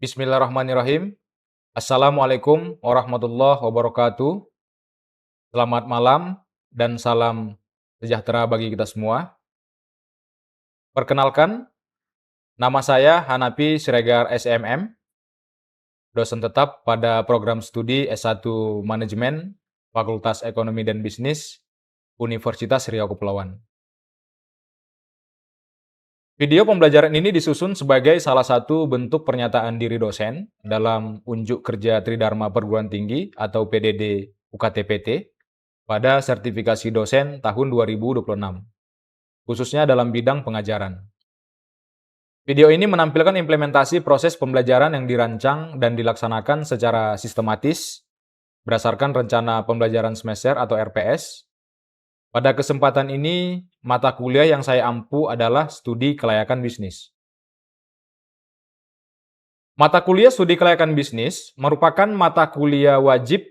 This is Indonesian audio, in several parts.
Bismillahirrahmanirrahim. Assalamualaikum warahmatullahi wabarakatuh. Selamat malam dan salam sejahtera bagi kita semua. Perkenalkan, nama saya Hanapi Siregar SMM, dosen tetap pada program studi S1 Manajemen, Fakultas Ekonomi dan Bisnis, Universitas Riau Kepulauan. Video pembelajaran ini disusun sebagai salah satu bentuk pernyataan diri dosen dalam Unjuk Kerja Tridharma Perguruan Tinggi atau PDD UKT-PT pada sertifikasi dosen tahun 2026, khususnya dalam bidang pengajaran. Video ini menampilkan implementasi proses pembelajaran yang dirancang dan dilaksanakan secara sistematis berdasarkan rencana pembelajaran semester atau RPS. Pada kesempatan ini, mata kuliah yang saya ampu adalah Studi Kelayakan Bisnis. Mata kuliah Studi Kelayakan Bisnis merupakan mata kuliah wajib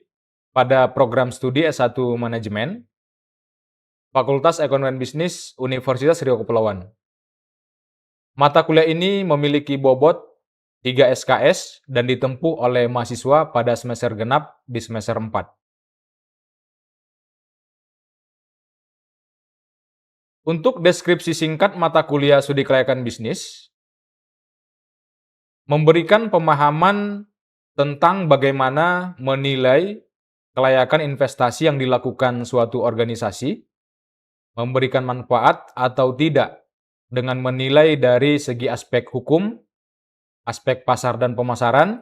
pada program studi S1 Manajemen, Fakultas Ekonomi dan Bisnis, Universitas Riau Kepulauan. Mata kuliah ini memiliki bobot 3 SKS dan ditempuh oleh mahasiswa pada semester genap di semester 4. Untuk deskripsi singkat mata kuliah Studi Kelayakan Bisnis, memberikan pemahaman tentang bagaimana menilai kelayakan investasi yang dilakukan suatu organisasi, memberikan manfaat atau tidak dengan menilai dari segi aspek hukum, aspek pasar dan pemasaran,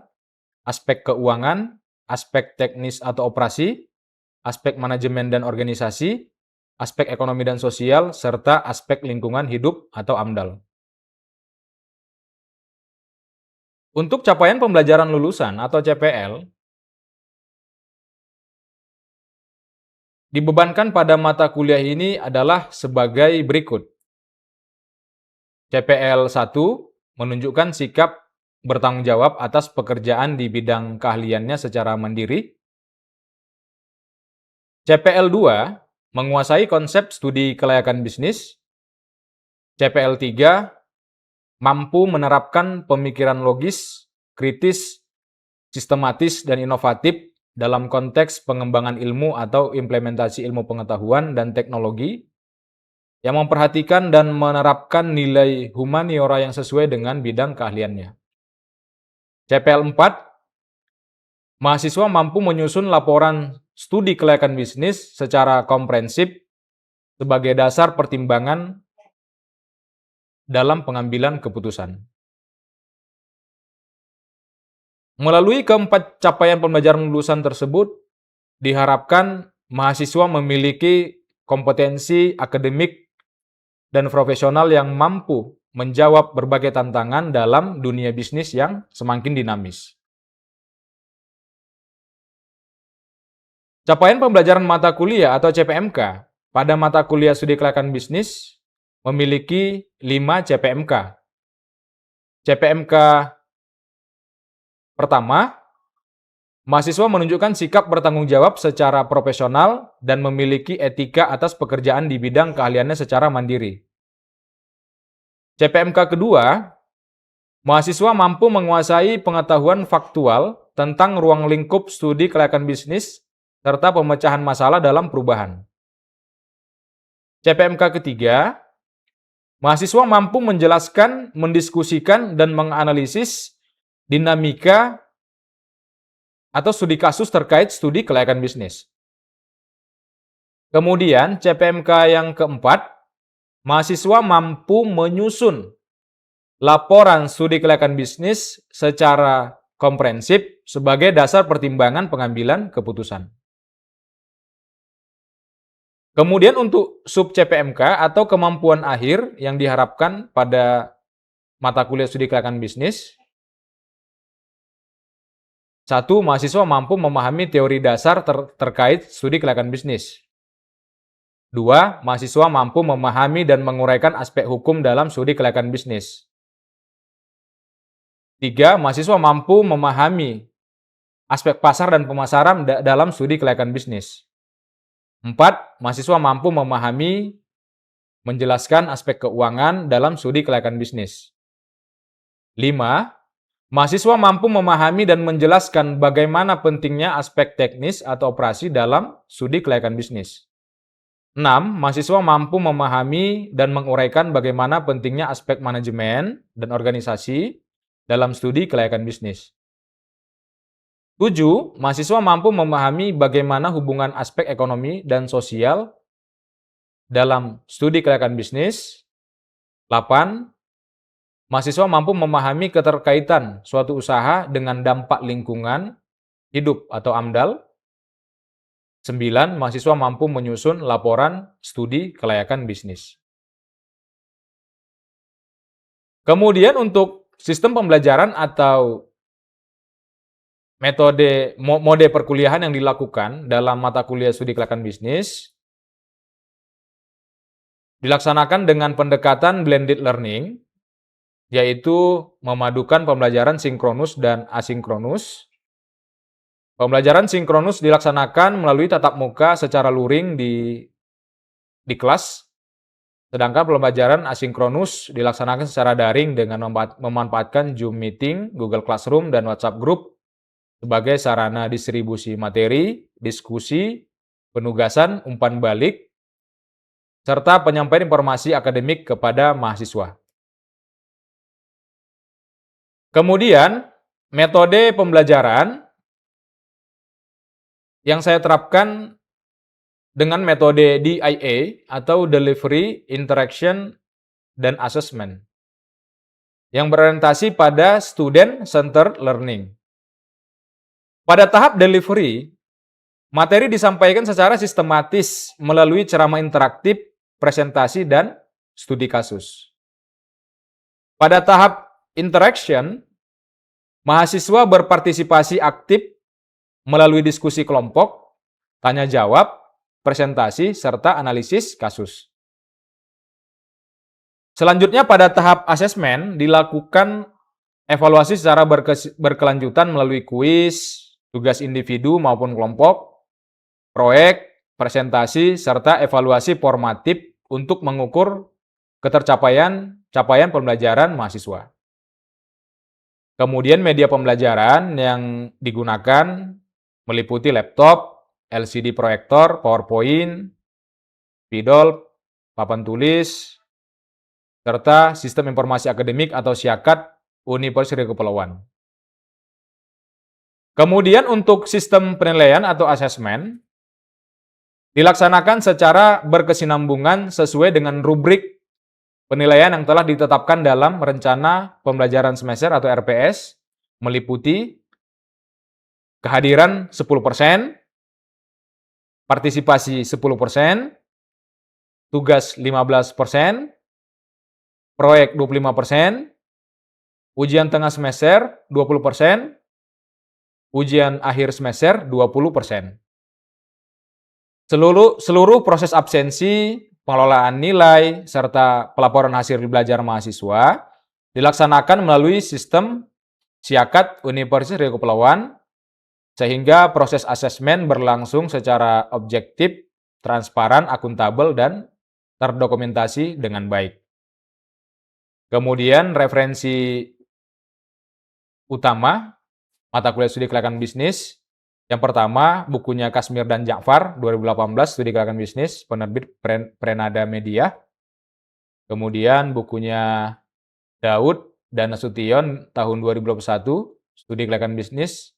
aspek keuangan, aspek teknis atau operasi, aspek manajemen dan organisasi, aspek ekonomi dan sosial, serta aspek lingkungan hidup atau AMDAL. Untuk capaian pembelajaran lulusan atau CPL, dibebankan pada mata kuliah ini adalah sebagai berikut. CPL 1 menunjukkan sikap bertanggung jawab atas pekerjaan di bidang keahliannya secara mandiri. CPL 2 menguasai konsep studi kelayakan bisnis. CPL 3 mampu menerapkan pemikiran logis, kritis, sistematis, dan inovatif dalam konteks pengembangan ilmu atau implementasi ilmu pengetahuan dan teknologi yang memperhatikan dan menerapkan nilai humaniora yang sesuai dengan bidang keahliannya. CPL 4, mahasiswa mampu menyusun laporan studi kelayakan bisnis secara komprehensif sebagai dasar pertimbangan dalam pengambilan keputusan. Melalui keempat capaian pembelajaran lulusan tersebut, diharapkan mahasiswa memiliki kompetensi akademik dan profesional yang mampu menjawab berbagai tantangan dalam dunia bisnis yang semakin dinamis. Capaian pembelajaran mata kuliah atau CPMK pada mata kuliah Studi Kelayakan Bisnis memiliki 5 CPMK. CPMK pertama, mahasiswa menunjukkan sikap bertanggung jawab secara profesional dan memiliki etika atas pekerjaan di bidang keahliannya secara mandiri. CPMK kedua, mahasiswa mampu menguasai pengetahuan faktual tentang ruang lingkup studi kelayakan bisnis serta pemecahan masalah dalam perubahan. CPMK ketiga, mahasiswa mampu menjelaskan, mendiskusikan, dan menganalisis dinamika atau studi kasus terkait studi kelayakan bisnis. Kemudian CPMK yang keempat, mahasiswa mampu menyusun laporan studi kelayakan bisnis secara komprehensif sebagai dasar pertimbangan pengambilan keputusan. Kemudian untuk sub CPMK atau kemampuan akhir yang diharapkan pada mata kuliah studi kelayakan bisnis. 1. Mahasiswa mampu memahami teori dasar terkait studi kelayakan bisnis. 2. Mahasiswa mampu memahami dan menguraikan aspek hukum dalam studi kelayakan bisnis. 3. Mahasiswa mampu memahami aspek pasar dan pemasaran dalam studi kelayakan bisnis. 4. Mahasiswa mampu memahami, menjelaskan aspek keuangan dalam studi kelayakan bisnis. 5. Mahasiswa mampu memahami dan menjelaskan bagaimana pentingnya aspek teknis atau operasi dalam studi kelayakan bisnis. 6. Mahasiswa mampu memahami dan menguraikan bagaimana pentingnya aspek manajemen dan organisasi dalam studi kelayakan bisnis. 7. Mahasiswa mampu memahami bagaimana hubungan aspek ekonomi dan sosial dalam studi kelayakan bisnis. 8. Mahasiswa mampu memahami keterkaitan suatu usaha dengan dampak lingkungan hidup atau AMDAL. 9. Mahasiswa mampu menyusun laporan studi kelayakan bisnis. Kemudian untuk sistem pembelajaran atau mode perkuliahan yang dilakukan dalam mata kuliah studi kelayakan bisnis dilaksanakan dengan pendekatan blended learning, yaitu memadukan pembelajaran sinkronus dan asinkronus. Pembelajaran sinkronus dilaksanakan melalui tatap muka secara luring di kelas, sedangkan pembelajaran asinkronus dilaksanakan secara daring dengan memanfaatkan Zoom Meeting, Google Classroom, dan WhatsApp Group sebagai sarana distribusi materi, diskusi, penugasan, umpan balik, serta penyampaian informasi akademik kepada mahasiswa. Kemudian, metode pembelajaran yang saya terapkan dengan metode DIA atau Delivery, Interaction, dan Assessment yang berorientasi pada Student-Centered Learning. Pada tahap delivery, materi disampaikan secara sistematis melalui ceramah interaktif, presentasi, dan studi kasus. Pada tahap interaction, mahasiswa berpartisipasi aktif melalui diskusi kelompok, tanya jawab, presentasi, serta analisis kasus. Selanjutnya pada tahap asesmen dilakukan evaluasi secara berkelanjutan melalui kuis, tugas individu maupun kelompok, proyek, presentasi, serta evaluasi formatif untuk mengukur capaian pembelajaran mahasiswa. Kemudian media pembelajaran yang digunakan meliputi laptop, LCD proyektor, PowerPoint, spidol, papan tulis, serta sistem informasi akademik atau SIAKAD Universitas Riau Kepulauan. Kemudian untuk sistem penilaian atau asesmen dilaksanakan secara berkesinambungan sesuai dengan rubrik penilaian yang telah ditetapkan dalam rencana pembelajaran semester atau RPS, meliputi kehadiran 10%, partisipasi 10%, tugas 15%, proyek 25%, ujian tengah semester 20%, ujian akhir semester 20%. Seluruh proses absensi, pengelolaan nilai, serta pelaporan hasil belajar mahasiswa dilaksanakan melalui sistem SIAKAD Universitas Riau Kepulauan, sehingga proses asesmen berlangsung secara objektif, transparan, akuntabel, dan terdokumentasi dengan baik. Kemudian referensi utama mata kuliah studi kelayakan bisnis. Yang pertama, bukunya Kasmir dan Ja'far 2018 studi kelayakan bisnis, penerbit Prenada Media. Kemudian bukunya Daud dan Nasution tahun 2021 studi kelayakan bisnis,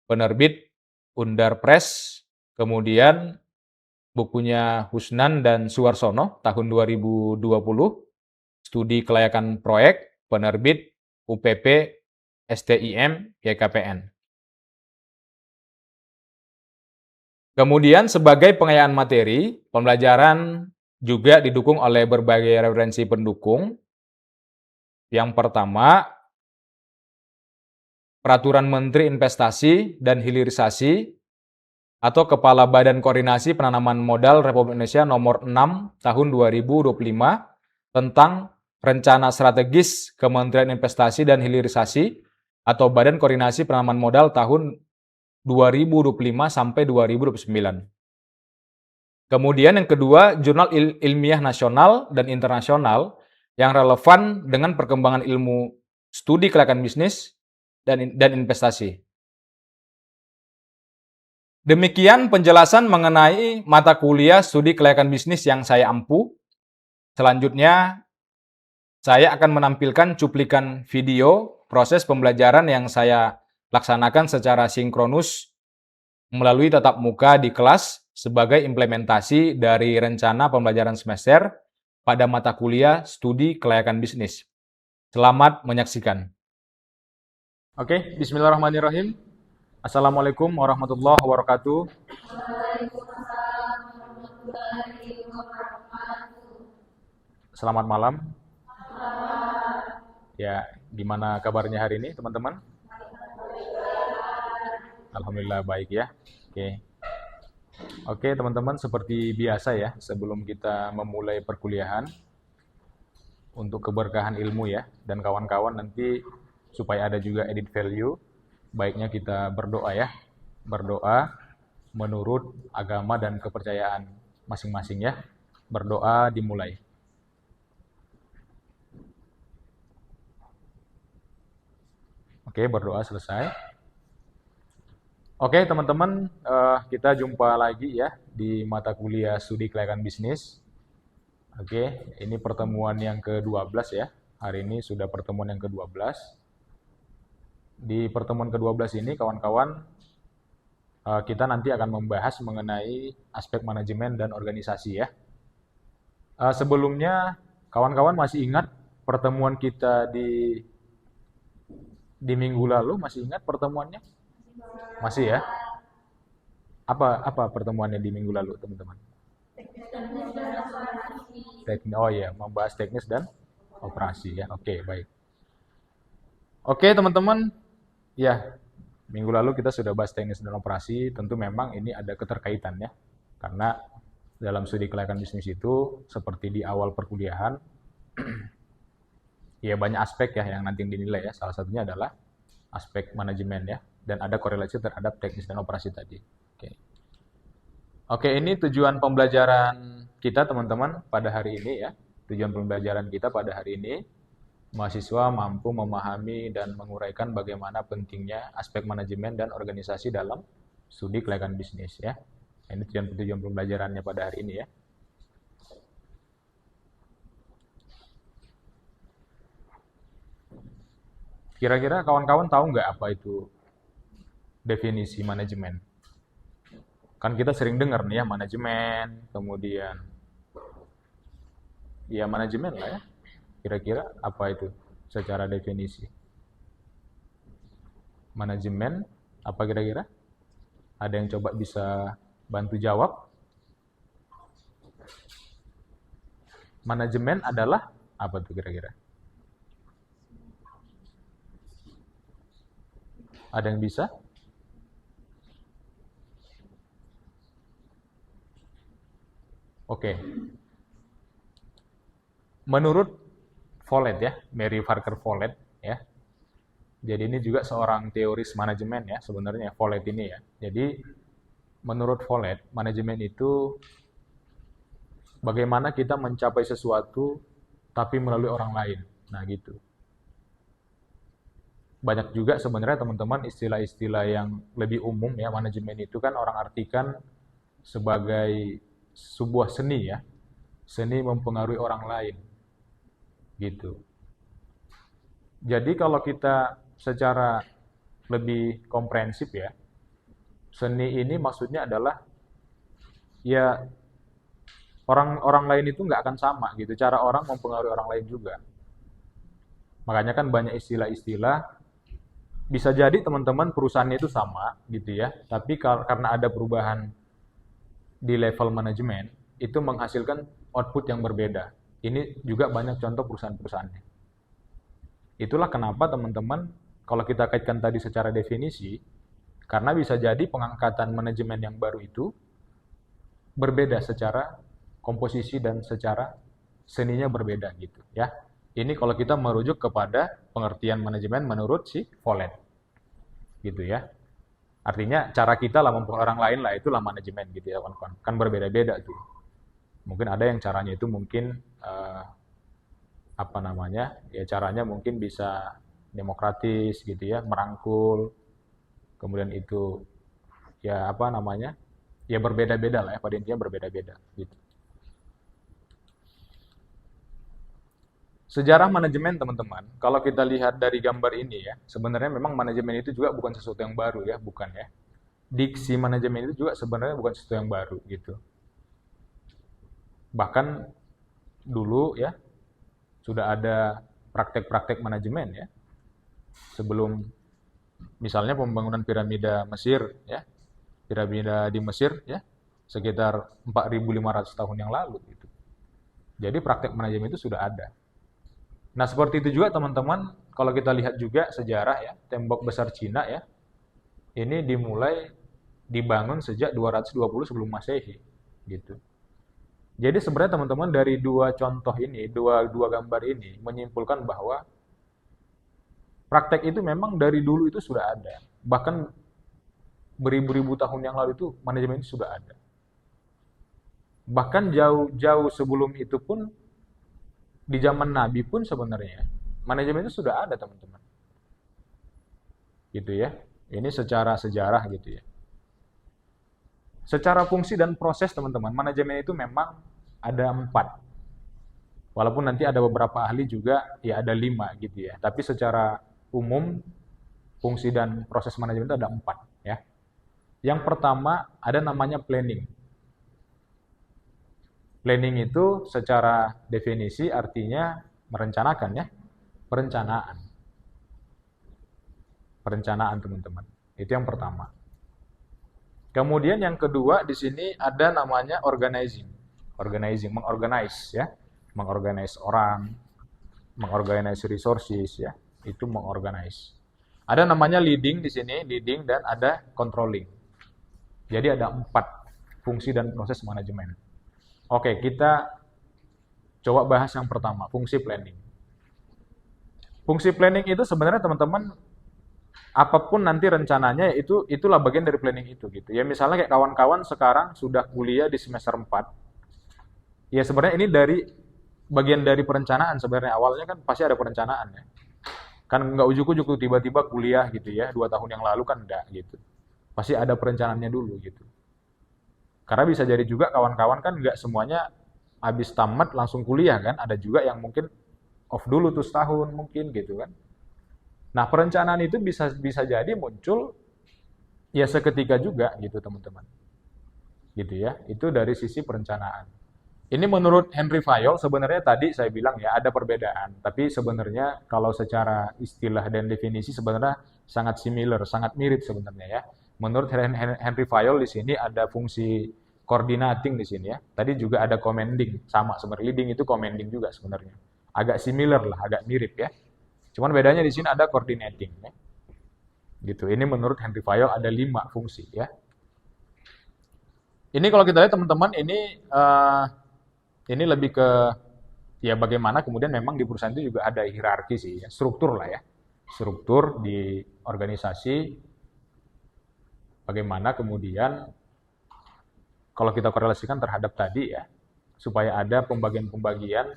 penerbit Undar Press. Kemudian bukunya Husnan dan Suwarsono tahun 2020 studi kelayakan proyek, penerbit UPP STIM YKPN. Kemudian sebagai pengayaan materi, pembelajaran juga didukung oleh berbagai referensi pendukung. Yang pertama, Peraturan Menteri Investasi dan Hilirisasi atau Kepala Badan Koordinasi Penanaman Modal Republik Indonesia nomor 6 tahun 2025 tentang Rencana Strategis Kementerian Investasi dan Hilirisasi atau Badan Koordinasi Penanaman Modal tahun 2025 sampai 2029. Kemudian yang kedua, jurnal ilmiah nasional dan internasional yang relevan dengan perkembangan ilmu studi kelayakan bisnis, dan investasi. Demikian penjelasan mengenai mata kuliah studi kelayakan bisnis yang saya ampu. Selanjutnya, saya akan menampilkan cuplikan video proses pembelajaran yang saya laksanakan secara sinkronus melalui tatap muka di kelas sebagai implementasi dari rencana pembelajaran semester pada mata kuliah studi kelayakan bisnis. Selamat menyaksikan. Oke, bismillahirrahmanirrahim. Assalamualaikum warahmatullahi wabarakatuh. Selamat malam. Ya, gimana kabarnya hari ini, teman-teman? Alhamdulillah baik ya. Oke, teman-teman, seperti biasa ya, sebelum kita memulai perkuliahan, untuk keberkahan ilmu ya, dan kawan-kawan nanti supaya ada juga edit value, baiknya kita berdoa ya. Berdoa menurut agama dan kepercayaan masing-masing ya. Berdoa dimulai. Oke, berdoa selesai. Oke, teman-teman, kita jumpa lagi ya di mata kuliah studi kelayakan bisnis. Oke, ini pertemuan yang ke-12 ya. Hari ini sudah pertemuan yang ke-12. Di pertemuan ke-12 ini, kawan-kawan, kita nanti akan membahas mengenai aspek manajemen dan organisasi ya. Sebelumnya, kawan-kawan masih ingat pertemuan kita di minggu lalu? Masih ingat pertemuannya? Masih ya? Apa pertemuannya di minggu lalu, teman-teman? Oh iya, membahas teknis dan operasi ya. Oke, baik. Oke, teman-teman. Ya, minggu lalu kita sudah bahas teknis dan operasi. Tentu memang ini ada keterkaitan ya. Karena dalam studi kelayakan bisnis itu seperti di awal perkuliahan, ya banyak aspek ya yang nanti dinilai ya. Salah satunya adalah aspek manajemen ya, dan ada korelasi terhadap teknis dan operasi tadi. Oke, ini tujuan pembelajaran kita teman-teman pada hari ini ya. Tujuan pembelajaran kita pada hari ini, mahasiswa mampu memahami dan menguraikan bagaimana pentingnya aspek manajemen dan organisasi dalam studi kelayakan bisnis ya. Ini tujuan pembelajarannya pada hari ini ya. Kira-kira kawan-kawan tahu nggak apa itu definisi manajemen? Kan kita sering dengar nih ya, manajemen, kemudian ya manajemen lah ya. Kira-kira apa itu secara definisi? Manajemen, apa kira-kira? Ada yang coba bisa bantu jawab? Manajemen adalah apa tuh kira-kira? Ada yang bisa? Oke. Menurut Follett ya, Mary Parker Follett ya. Jadi ini juga seorang teoris manajemen ya sebenarnya Follett ini ya. Jadi menurut Follett, manajemen itu bagaimana kita mencapai sesuatu tapi melalui orang lain. Nah, gitu. Banyak juga sebenarnya teman-teman istilah-istilah yang lebih umum ya, manajemen itu kan orang artikan sebagai sebuah seni ya. Seni mempengaruhi orang lain. Gitu. Jadi kalau kita secara lebih komprehensif ya, seni ini maksudnya adalah ya orang lain itu nggak akan sama gitu. Cara orang mempengaruhi orang lain juga. Makanya kan banyak istilah-istilah. Bisa jadi teman-teman perusahaannya itu sama gitu ya. Tapi karena ada perubahan di level manajemen, itu menghasilkan output yang berbeda. Ini juga banyak contoh perusahaan-perusahaannya. Itulah kenapa teman-teman, kalau kita kaitkan tadi secara definisi, karena bisa jadi pengangkatan manajemen yang baru itu berbeda secara komposisi dan secara seninya berbeda gitu ya. Ini kalau kita merujuk kepada pengertian manajemen menurut si Follett. Gitu ya. Artinya cara kita lah mempengaruhi orang lain lah, itulah manajemen gitu ya kawan-kawan. Kan berbeda-beda tuh. Mungkin ada yang caranya itu mungkin apa namanya? Ya caranya mungkin bisa demokratis gitu ya, merangkul, kemudian itu ya apa namanya, ya berbeda-beda lah ya, pada intinya berbeda-beda gitu. Sejarah manajemen teman-teman, kalau kita lihat dari gambar ini ya, sebenarnya memang manajemen itu juga bukan sesuatu yang baru ya, bukan ya. Diksi manajemen itu juga sebenarnya bukan sesuatu yang baru gitu. Bahkan dulu ya sudah ada praktek-praktek manajemen ya, sebelum misalnya pembangunan piramida Mesir ya, piramida di Mesir ya, sekitar 4.500 tahun yang lalu gitu. Jadi praktek manajemen itu sudah ada. Nah, seperti itu juga teman-teman, kalau kita lihat juga sejarah ya, tembok besar Cina ya, ini dimulai dibangun sejak 220 sebelum Masehi gitu. Jadi sebenarnya teman-teman dari dua contoh ini, dua gambar ini menyimpulkan bahwa praktek itu memang dari dulu itu sudah ada. Bahkan beribu-ribu tahun yang lalu itu manajemen itu sudah ada. Bahkan jauh-jauh sebelum itu pun di zaman Nabi pun sebenarnya manajemen itu sudah ada teman-teman. Gitu ya. Ini secara sejarah gitu ya. Secara fungsi dan proses teman-teman, manajemen itu memang ada 4. Walaupun nanti ada beberapa ahli juga ya ada 5 gitu ya. Tapi secara umum fungsi dan proses manajemen itu ada 4 ya. Yang pertama ada namanya planning. Planning itu secara definisi artinya merencanakan ya. Perencanaan. Perencanaan teman-teman. Itu yang pertama. Kemudian yang kedua di sini ada namanya organizing. Organizing, mengorganize ya. Mengorganize orang, mengorganize resources ya. Itu mengorganize. Ada namanya leading di sini, leading dan ada controlling. Jadi ada 4 fungsi dan proses manajemen. Oke, kita coba bahas yang pertama, fungsi planning. Fungsi planning itu sebenarnya teman-teman apapun nanti rencananya itulah bagian dari planning itu gitu. Ya misalnya kayak kawan-kawan sekarang sudah kuliah di semester 4. Ya sebenarnya ini dari bagian dari perencanaan sebenarnya. Awalnya kan pasti ada perencanaan ya. Kan nggak ujuk-ujuk tuh tiba-tiba kuliah gitu ya, 2 tahun yang lalu kan enggak gitu. Pasti ada perencanaannya dulu gitu. Karena bisa jadi juga kawan-kawan kan nggak semuanya habis tamat langsung kuliah kan. Ada juga yang mungkin off dulu tuh setahun mungkin gitu kan. Nah, perencanaan itu bisa jadi muncul ya seketika juga gitu, teman-teman. Gitu ya. Itu dari sisi perencanaan. Ini menurut Henry Fayol sebenarnya tadi saya bilang ya ada perbedaan, tapi sebenarnya kalau secara istilah dan definisi sebenarnya sangat similar, sangat mirip sebenarnya ya. Menurut Henry Fayol di sini ada fungsi coordinating di sini ya. Tadi juga ada commanding, sama sebenarnya leading itu commanding juga sebenarnya. Agak similar lah, agak mirip ya. Cuman bedanya di sini ada coordinating ya. Gitu. Ini menurut Henry Fayol ada 5 fungsi ya. Ini kalau kita lihat teman-teman ini lebih ke ya bagaimana kemudian memang di perusahaan itu juga ada hierarki sih ya, struktur lah ya. Struktur di organisasi bagaimana kemudian kalau kita korelasikan terhadap tadi ya, supaya ada pembagian-pembagian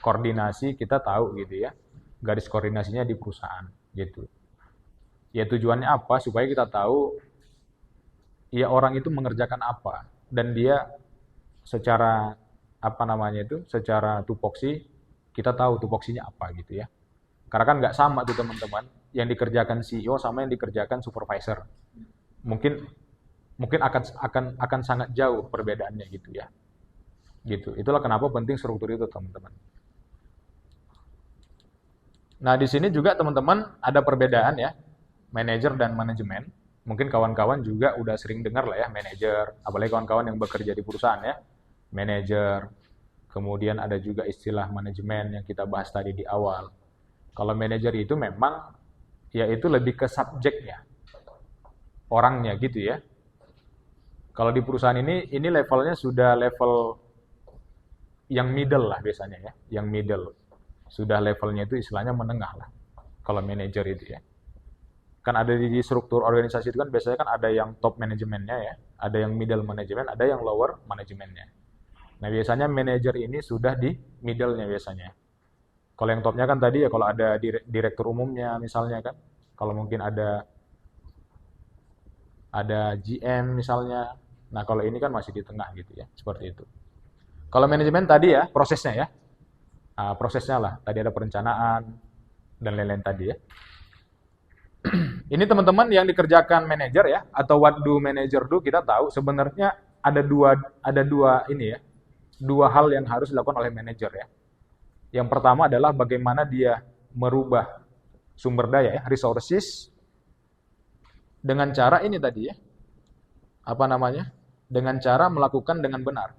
koordinasi kita tahu gitu ya. Garis koordinasinya di perusahaan gitu. Ya tujuannya apa? Supaya kita tahu ya orang itu mengerjakan apa dan dia secara apa namanya itu, secara tupoksi kita tahu tupoksinya apa gitu ya. Karena kan nggak sama tuh teman-teman, yang dikerjakan CEO sama yang dikerjakan supervisor. Mungkin mungkin akan sangat jauh perbedaannya gitu ya. Gitu. Itulah kenapa penting struktur itu teman-teman. Nah, di sini juga teman-teman ada perbedaan ya, manajer dan manajemen. Mungkin kawan-kawan juga udah sering dengar lah ya, manajer, apalagi kawan-kawan yang bekerja di perusahaan ya. Manajer, kemudian ada juga istilah manajemen yang kita bahas tadi di awal. Kalau manajer itu memang ya itu lebih ke subjeknya, orangnya gitu ya. Kalau di perusahaan ini levelnya sudah level yang middle lah biasanya ya, yang middle. Sudah levelnya itu istilahnya menengah lah. Kalau manajer itu ya. Kan ada di struktur organisasi itu kan biasanya kan ada yang top manajemennya ya, ada yang middle manajemen, ada yang lower manajemennya. Nah, biasanya manajer ini sudah di middle-nya biasanya. Kalau yang topnya kan tadi ya kalau ada direktur umumnya misalnya kan, kalau mungkin ada GM misalnya. Nah, kalau ini kan masih di tengah gitu ya, seperti itu. Kalau manajemen tadi ya prosesnya ya. Prosesnya lah, tadi ada perencanaan dan lain-lain tadi ya. Ini teman-teman yang dikerjakan manajer ya, atau what do manager do, kita tahu sebenarnya ada dua ini ya, dua hal yang harus dilakukan oleh manajer ya. Yang pertama adalah bagaimana dia merubah sumber daya ya, resources, dengan cara ini tadi ya, apa namanya? Dengan cara melakukan dengan benar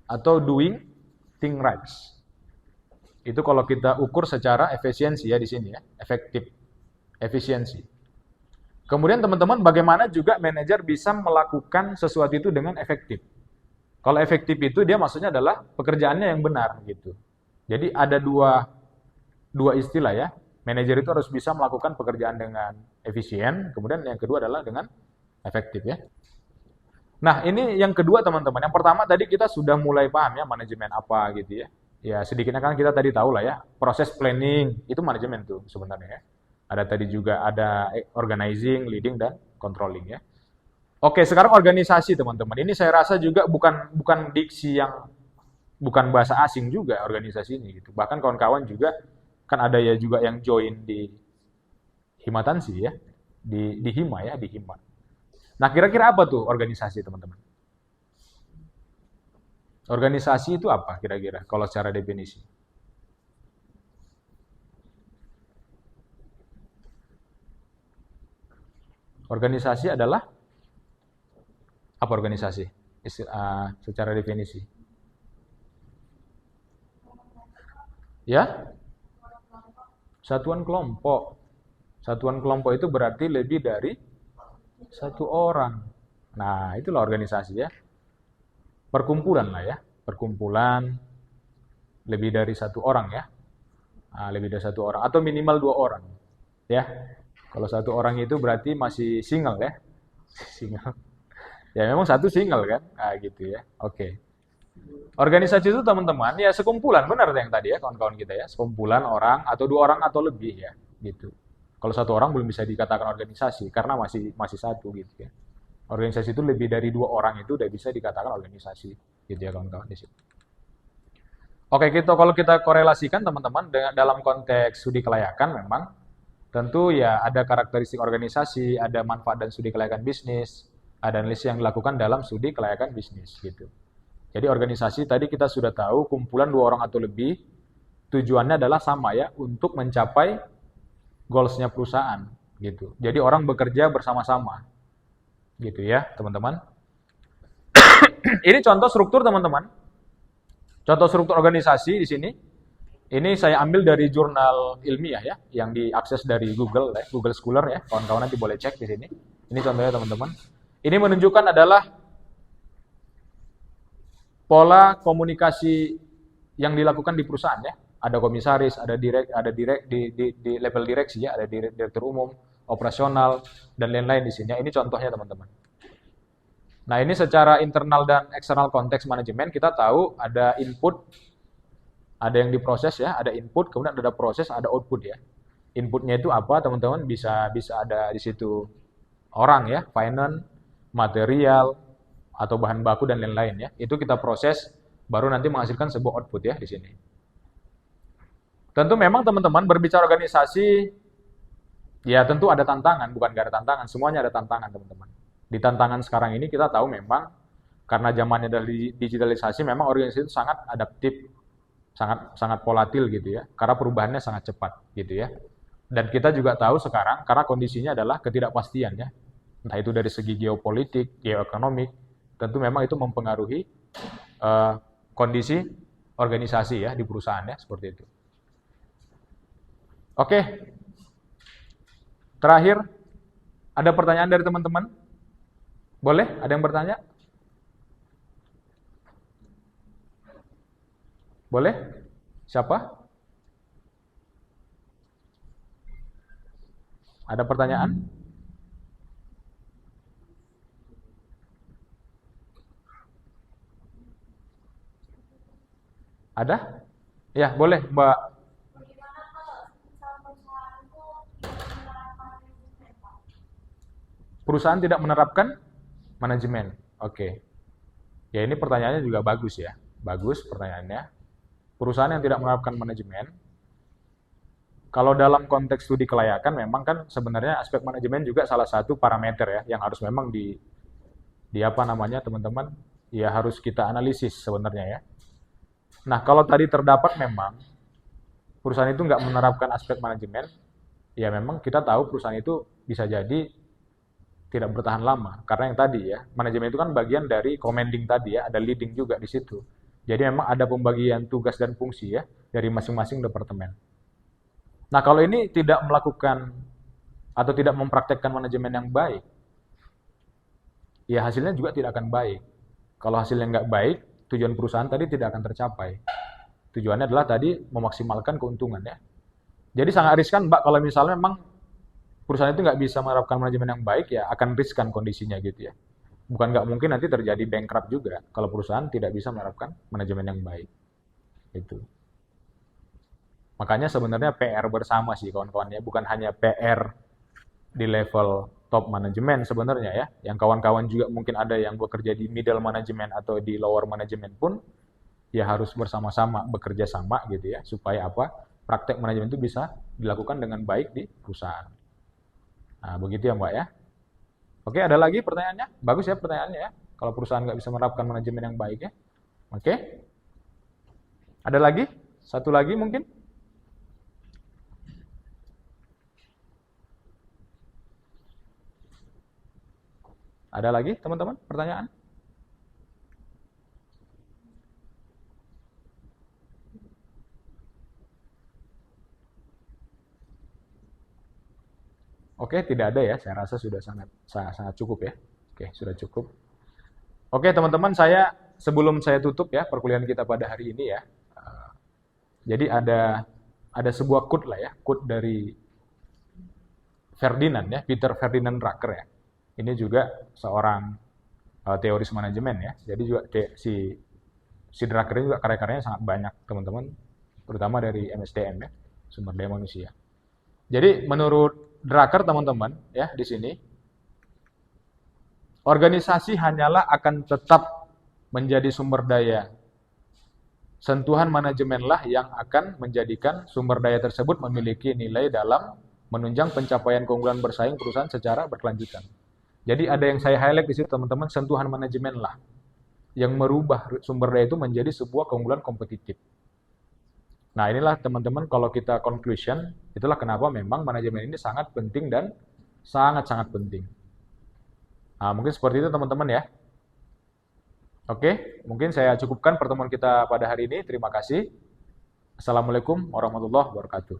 atau doing thing rights. Itu kalau kita ukur secara efisiensi ya di sini ya, efektif, efisiensi. Kemudian teman-teman bagaimana juga manajer bisa melakukan sesuatu itu dengan efektif. Kalau efektif itu dia maksudnya adalah pekerjaannya yang benar gitu. Jadi ada dua istilah ya. Manajer itu harus bisa melakukan pekerjaan dengan efisien, kemudian yang kedua adalah dengan efektif ya. Nah, ini yang kedua teman-teman. Yang pertama tadi kita sudah mulai paham ya manajemen apa gitu ya. Ya, sedikitnya kan kita tadi tahu lah ya, proses planning itu manajemen tuh sebenarnya ya. Ada tadi juga ada organizing, leading dan controlling ya. Oke, sekarang organisasi teman-teman. Ini saya rasa juga bukan diksi yang bukan bahasa asing juga organisasi ini gitu. Bahkan kawan-kawan juga kan ada ya juga yang join di Himatansi ya, di Hima ya, di Hima. Nah, kira-kira apa tuh organisasi, teman-teman? Organisasi itu apa kira-kira kalau secara definisi? Organisasi adalah apa organisasi? Secara definisi. Ya, satuan kelompok. Satuan kelompok itu berarti lebih dari satu orang. Nah, itulah organisasi ya. Perkumpulan lah ya. Perkumpulan lebih dari satu orang ya. Lebih dari satu orang atau minimal dua orang ya. Kalau satu orang itu berarti masih single ya. Single. Ya memang satu single kan. Gitu ya. Oke. Organisasi itu teman-teman ya sekumpulan benar yang tadi ya kawan-kawan kita ya. Sekumpulan orang atau dua orang atau lebih ya gitu. Kalau satu orang belum bisa dikatakan organisasi karena masih satu gitu ya. Organisasi itu lebih dari dua orang itu udah bisa dikatakan organisasi gitu ya kawan-kawan di situ. Oke, kalau kita korelasikan teman-teman dengan dalam konteks studi kelayakan memang tentu ya ada karakteristik organisasi, ada manfaat dan studi kelayakan bisnis, ada analisis yang dilakukan dalam studi kelayakan bisnis gitu. Jadi organisasi tadi kita sudah tahu kumpulan dua orang atau lebih, tujuannya adalah sama ya untuk mencapai goals-nya perusahaan gitu. Jadi orang bekerja bersama-sama gitu ya teman-teman. Ini contoh struktur teman-teman. Contoh struktur organisasi di sini. Ini saya ambil dari jurnal ilmiah ya, yang diakses dari Google ya, Google Scholar ya. Kawan-kawan nanti boleh cek di sini. Ini contohnya teman-teman. Ini menunjukkan adalah pola komunikasi yang dilakukan di perusahaan ya. Ada komisaris, ada di level direksi ya, ada direktur umum, operasional dan lain-lain di sini. Ini contohnya teman-teman. Nah, ini secara internal dan eksternal konteks manajemen kita tahu ada input, ada yang diproses ya, ada input, kemudian ada proses, ada output ya. Inputnya itu apa, teman-teman? Bisa ada di situ orang ya, finance, material, atau bahan baku dan lain-lain ya. Itu kita proses, baru nanti menghasilkan sebuah output ya di sini. Tentu memang teman-teman berbicara organisasi, ya tentu ada tantangan, bukan nggak ada tantangan, semuanya ada tantangan teman-teman. Di tantangan sekarang ini kita tahu memang karena zamannya dari digitalisasi memang organisasi itu sangat adaptif, sangat volatil gitu ya. Karena perubahannya sangat cepat gitu ya. Dan kita juga tahu sekarang karena kondisinya adalah ketidakpastian ya. Entah itu dari segi geopolitik, geoekonomik, tentu memang itu mempengaruhi kondisi organisasi ya di perusahaan ya seperti itu. Oke. Terakhir, ada pertanyaan dari teman-teman? Boleh? Ada yang bertanya? Boleh? Siapa? Ada pertanyaan? Ada? Ya, boleh Mbak. Bagaimana kalau misal perusahaan itu menerapkan manajemen, Pak? Perusahaan tidak menerapkan manajemen. Oke. Ya, ini pertanyaannya juga bagus ya. Bagus pertanyaannya. Perusahaan yang tidak menerapkan manajemen, kalau dalam konteks studi kelayakan memang kan sebenarnya aspek manajemen juga salah satu parameter ya yang harus memang di apa namanya teman-teman ya harus kita analisis sebenarnya ya. Nah, kalau tadi terdapat memang perusahaan itu nggak menerapkan aspek manajemen, ya memang kita tahu perusahaan itu bisa jadi tidak bertahan lama. Karena yang tadi ya, manajemen itu kan bagian dari commanding tadi ya, ada leading juga di situ. Jadi memang ada pembagian tugas dan fungsi ya dari masing-masing departemen. Nah, kalau ini tidak melakukan atau tidak mempraktekkan manajemen yang baik, ya hasilnya juga tidak akan baik. Kalau hasilnya nggak baik, tujuan perusahaan tadi tidak akan tercapai. Tujuannya adalah tadi memaksimalkan keuntungan ya. Jadi sangat riskan Mbak kalau misalnya memang perusahaan itu nggak bisa menerapkan manajemen yang baik ya akan riskan kondisinya gitu ya. Bukan nggak mungkin nanti terjadi bankrupt juga kalau perusahaan tidak bisa menerapkan manajemen yang baik. Itu. Makanya sebenarnya PR bersama sih kawan-kawan ya, bukan hanya PR di level top manajemen sebenarnya ya. Yang kawan-kawan juga mungkin ada yang bekerja di middle management atau di lower management pun ya harus bersama-sama bekerja sama gitu ya supaya apa? Praktek manajemen itu bisa dilakukan dengan baik di perusahaan. Nah, begitu ya Mbak ya. Oke, ada lagi pertanyaannya? Bagus ya pertanyaannya ya. Kalau perusahaan nggak bisa menerapkan manajemen yang baik ya. Oke. Ada lagi? Satu lagi mungkin? Ada lagi teman-teman pertanyaan? Oke, tidak ada ya. Saya rasa sudah sangat cukup ya. Oke, sudah cukup. Oke, teman-teman, sebelum saya tutup ya perkuliahan kita pada hari ini ya. Jadi ada sebuah quote lah ya, quote dari Ferdinand ya, Peter Ferdinand Drucker ya. Ini juga seorang teoris manajemen ya. Jadi juga si Drucker ini juga karya-karyanya sangat banyak teman-teman, terutama dari MSDM ya, sumber daya manusia. Jadi menurut Drucker teman-teman ya di sini organisasi hanyalah akan tetap menjadi sumber daya. Sentuhan manajemenlah yang akan menjadikan sumber daya tersebut memiliki nilai dalam menunjang pencapaian keunggulan bersaing perusahaan secara berkelanjutan. Jadi ada yang saya highlight di situ teman-teman, sentuhan manajemenlah yang merubah sumber daya itu menjadi sebuah keunggulan kompetitif. Nah, inilah teman-teman kalau kita conclusion, itulah kenapa memang manajemen ini sangat penting dan sangat-sangat penting. Nah, mungkin seperti itu teman-teman ya. Oke, mungkin saya cukupkan pertemuan kita pada hari ini. Terima kasih. Assalamualaikum warahmatullahi wabarakatuh.